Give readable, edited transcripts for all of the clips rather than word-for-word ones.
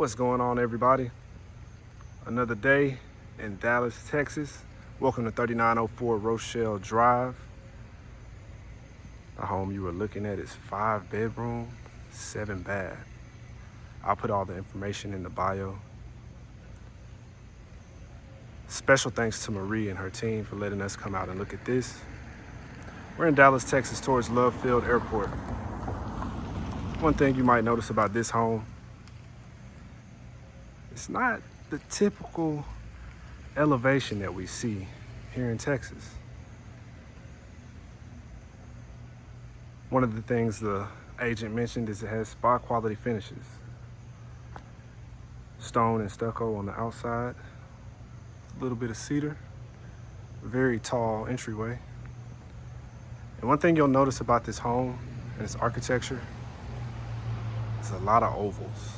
What's going on, everybody? Another day in Dallas, Texas. Welcome to 3904 Rochelle Drive. The home you were looking at is 5 bedroom, 7 bath. I'll put all the information in the bio. Special thanks to Marie and her team for letting us come out and look at this. We're in Dallas, Texas, towards Love Field Airport. One thing you might notice about this home, it's not the typical elevation that we see here in Texas. One of the things the agent mentioned is it has spa quality finishes. Stone and stucco on the outside, a little bit of cedar, very tall entryway. And one thing you'll notice about this home and its architecture is a lot of ovals.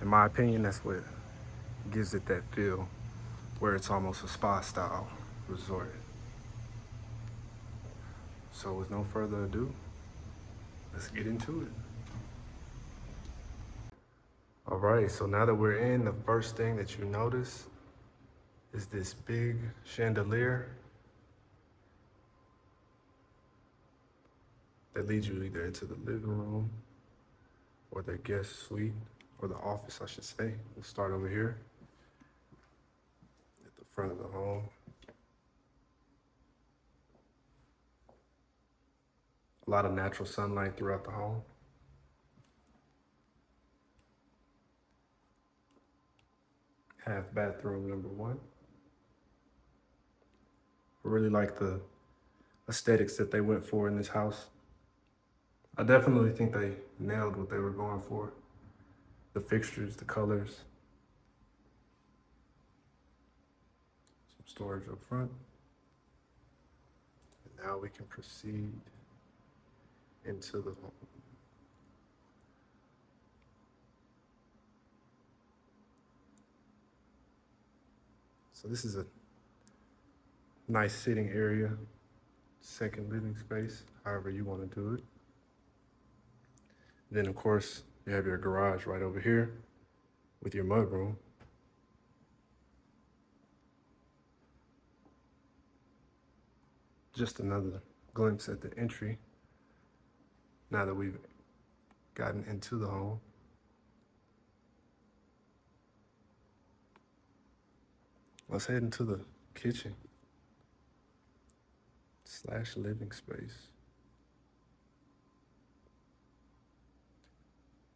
In my opinion, that's what gives it that feel where it's almost a spa style resort. So with no further ado, let's get into it. All right, so now that we're in, the first thing that you notice is this big chandelier that leads you either into the living room or the guest suite, or the office, I should say. We'll start over here at the front of the home. A lot of natural sunlight throughout the home. Half bathroom number one. I really like the aesthetics that they went for in this house. I definitely think they nailed what they were going for. The fixtures, the colors. Some storage up front. And now we can proceed into the home. So this is a nice sitting area, second living space, however you want to do it. Then of course, you have your garage right over here with your mudroom. Just another glimpse at the entry now that we've gotten into the home. Let's head into the kitchen / living space.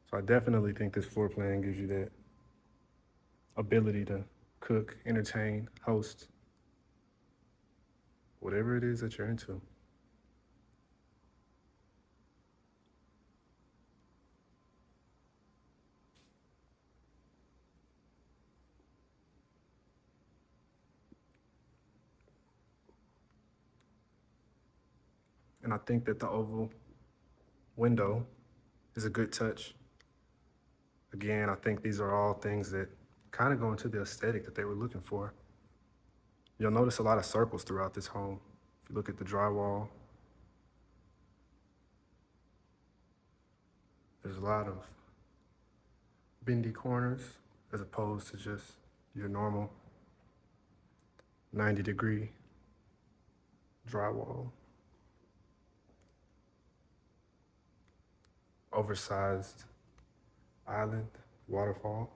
So I definitely think this floor plan gives you that ability to cook, entertain, host, whatever it is that you're into. And I think that the oval window is a good touch. Again, I think these are all things that kind of go into the aesthetic that they were looking for. You'll notice a lot of circles throughout this home. If you look at the drywall, there's a lot of bendy corners as opposed to just your normal 90-degree drywall. Oversized island, waterfall.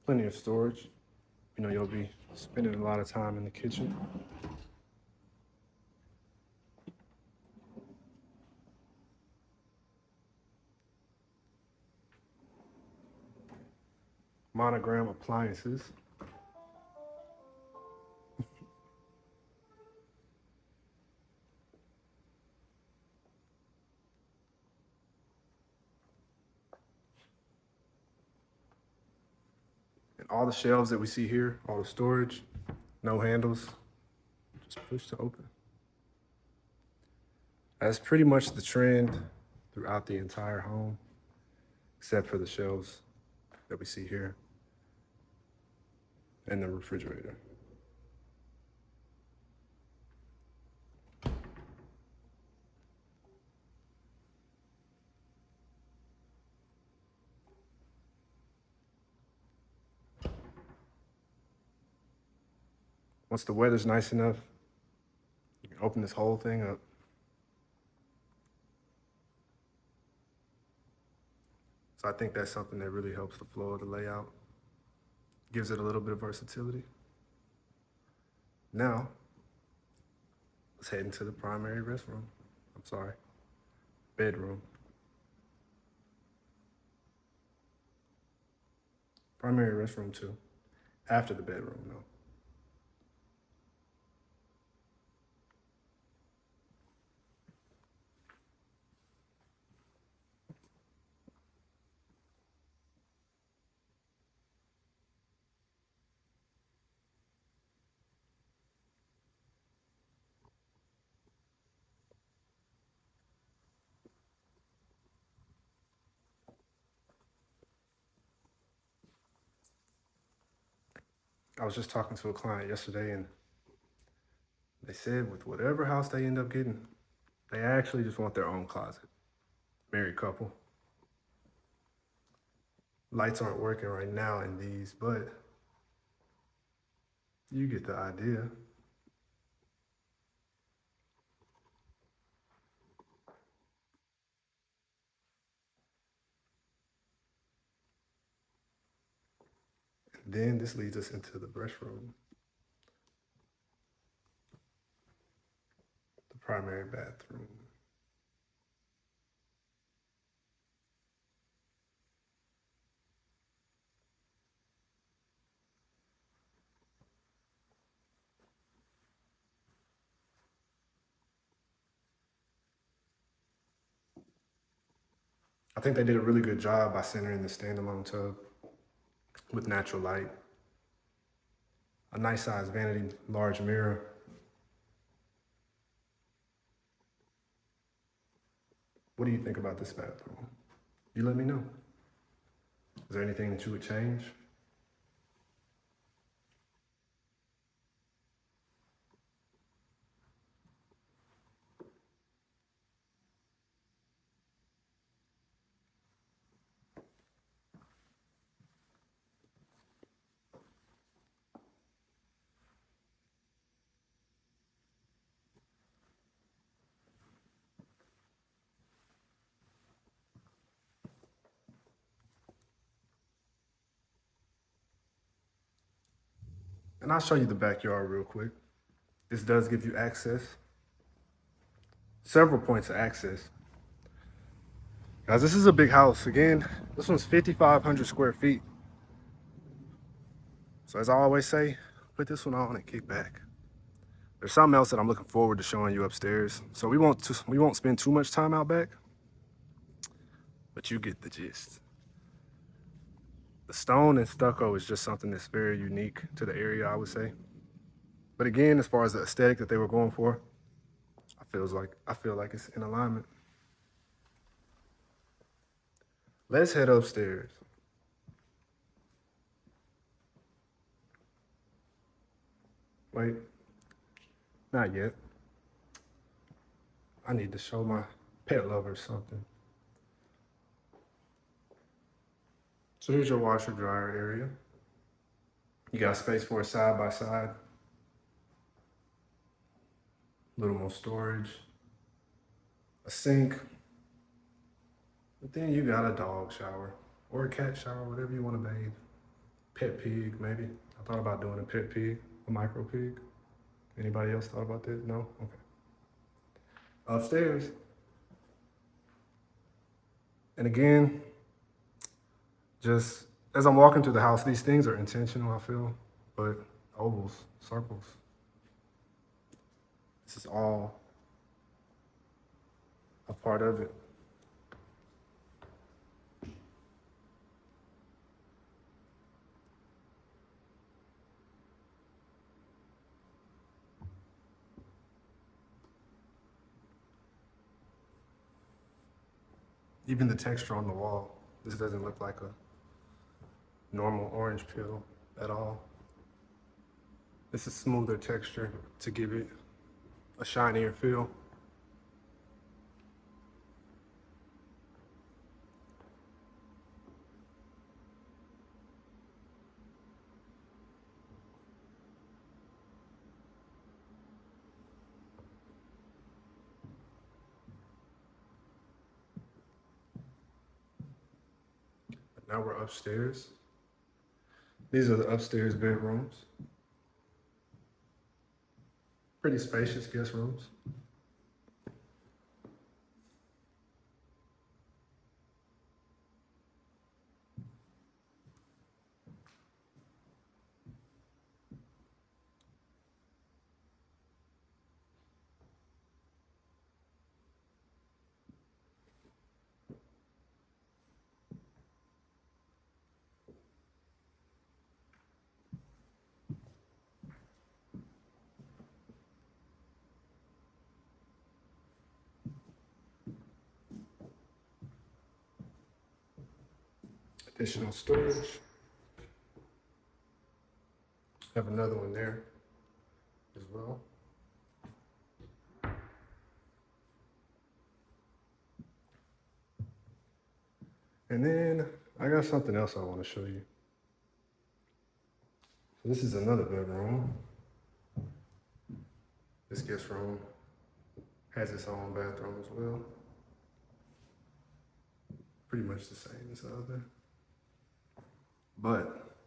Plenty of storage. You know, you'll be spending a lot of time in the kitchen. Monogram appliances. And all the shelves that we see here, all the storage, no handles, just push to open. That's pretty much the trend throughout the entire home, except for the shelves that we see here and the refrigerator. Once the weather's nice enough, you can open this whole thing up. So I think that's something that really helps the flow of the layout, gives it a little bit of versatility. Now, let's head into the primary restroom. I'm sorry, bedroom. Primary restroom too, after the bedroom though. I was just talking to a client yesterday and they said with whatever house they end up getting, they actually just want their own closet. Married couple. Lights aren't working right now in these, but you get the idea. And then this leads us into the restroom, the primary bathroom. I think they did a really good job by centering the standalone tub with natural light, a nice sized vanity, large mirror. What do you think about this bathroom? You let me know. Is there anything that you would change? And I'll show you the backyard real quick. This does give you access, several points of access. Guys, this is a big house. Again, this one's 5,500 square feet. So as I always say, put this one on and kick back. There's something else that I'm looking forward to showing you upstairs. So we won't spend too much time out back, but you get the gist. The stone and stucco is just something that's very unique to the area, I would say. But again, as far as the aesthetic that they were going for, I feel like it's in alignment. Let's head upstairs. Wait, not yet. I need to show my pet lovers something. So here's your washer dryer area. You got space for a side by side, a little more storage, a sink, but then you got a dog shower or a cat shower, whatever you want to bathe. Pet pig, maybe. I thought about doing a pet pig, a micro pig. Anybody else thought about that? No? Okay. Upstairs. And again, just as I'm walking through the house, these things are intentional, I feel, but ovals, circles. This is all a part of it. Even the texture on the wall, this doesn't look like a normal orange peel at all. It's a smoother texture to give it a shinier feel. Now we're upstairs. These are the upstairs bedrooms. Pretty spacious guest rooms. Additional storage. Have another one there as well. And then I got something else I want to show you. So this is another bedroom. This guest room has its own bathroom as well. Pretty much the same as the other. But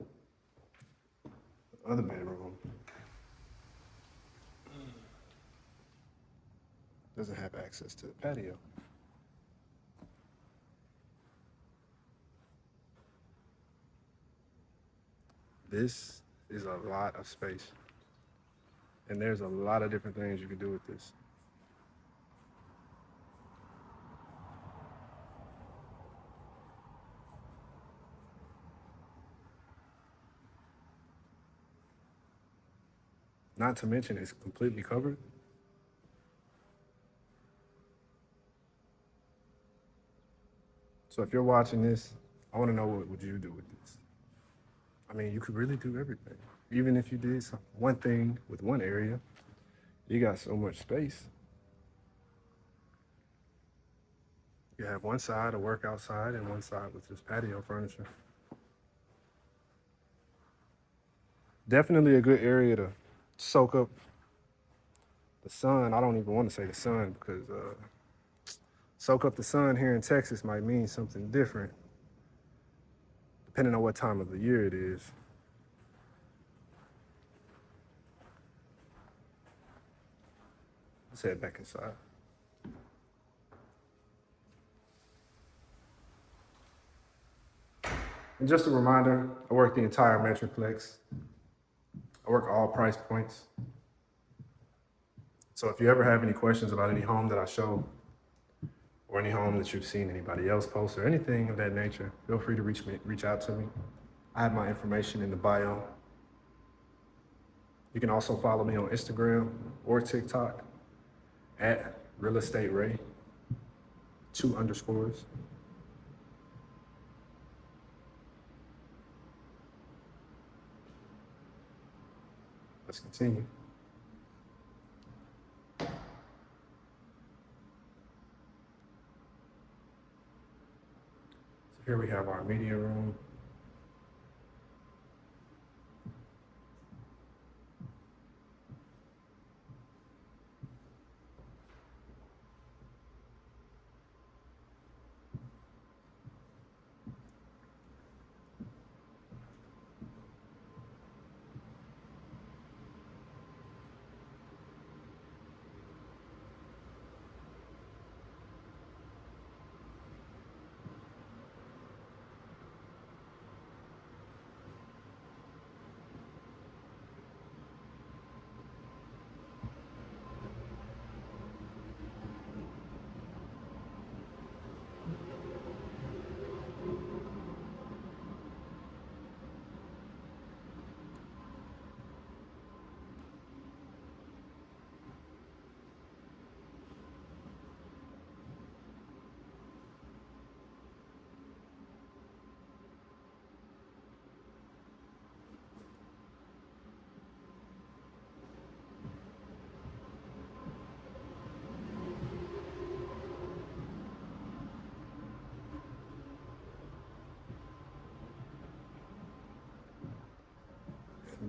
the other bedroom doesn't have access to the patio. This is a lot of space. And there's a lot of different things you can do with this. Not to mention it's completely covered. So if you're watching this, I want to know, what would you do with this? I mean, you could really do everything. Even if you did one thing with one area, you got so much space. You have one side a workout side and one side with just patio furniture. Definitely a good area to soak up the sun. I don't even want to say the sun because soak up the sun here in Texas might mean something different depending on what time of the year it is. Let's head back inside. And just a reminder, I work the entire Metroplex. I work all price points. So if you ever have any questions about any home that I show or any home that you've seen anybody else post or anything of that nature, feel free to reach out to me. I have my information in the bio. You can also follow me on Instagram or TikTok at Real Estate Ray, 2 underscores. Let's continue. So here we have our media room.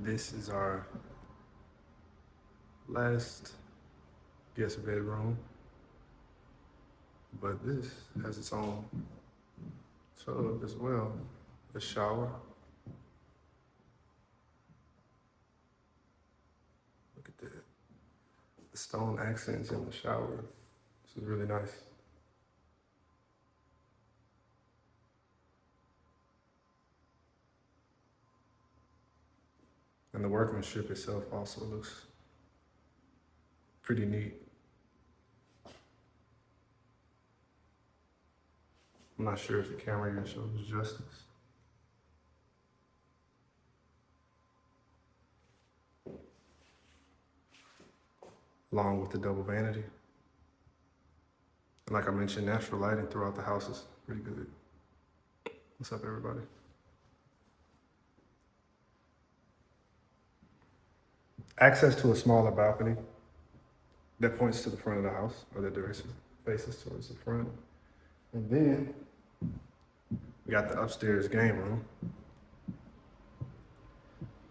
This is our last guest bedroom, but this has its own tub as well. A shower. Look at that. The stone accents in the shower. This is really nice. And the workmanship itself also looks pretty neat. I'm not sure if the camera here shows justice. Along with the double vanity. And like I mentioned, natural lighting throughout the house is pretty good. What's up, everybody? Access to a smaller balcony that points to the front of the house, or that faces towards the front. And then we got the upstairs game room.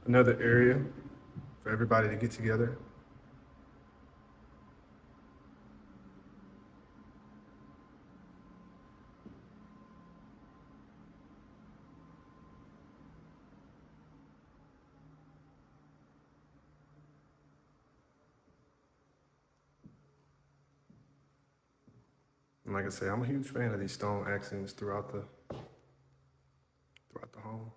Another area for everybody to get together. And like I say, I'm a huge fan of these stone accents throughout the home.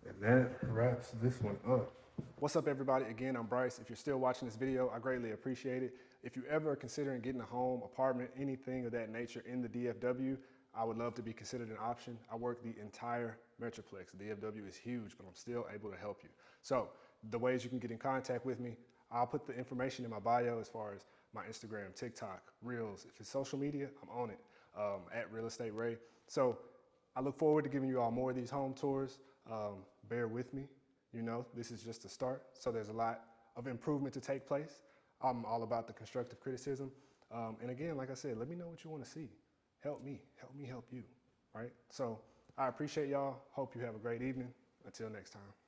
And that wraps this one up. What's up, everybody? Again, I'm Bryce. If you're still watching this video, I greatly appreciate it. If you ever are considering getting a home, apartment, anything of that nature in the DFW, I would love to be considered an option. I work the entire Metroplex. The DFW is huge, but I'm still able to help you. So the ways you can get in contact with me, I'll put the information in my bio as far as my Instagram, TikTok, Reels. If it's social media, I'm on it, at Real Estate Ray. So I look forward to giving you all more of these home tours. Bear with me. You know, this is just a start. So there's a lot of improvement to take place. I'm all about the constructive criticism. And again, like I said, let me know what you want to see. Help me help you, right? So I appreciate y'all. Hope you have a great evening. Until next time.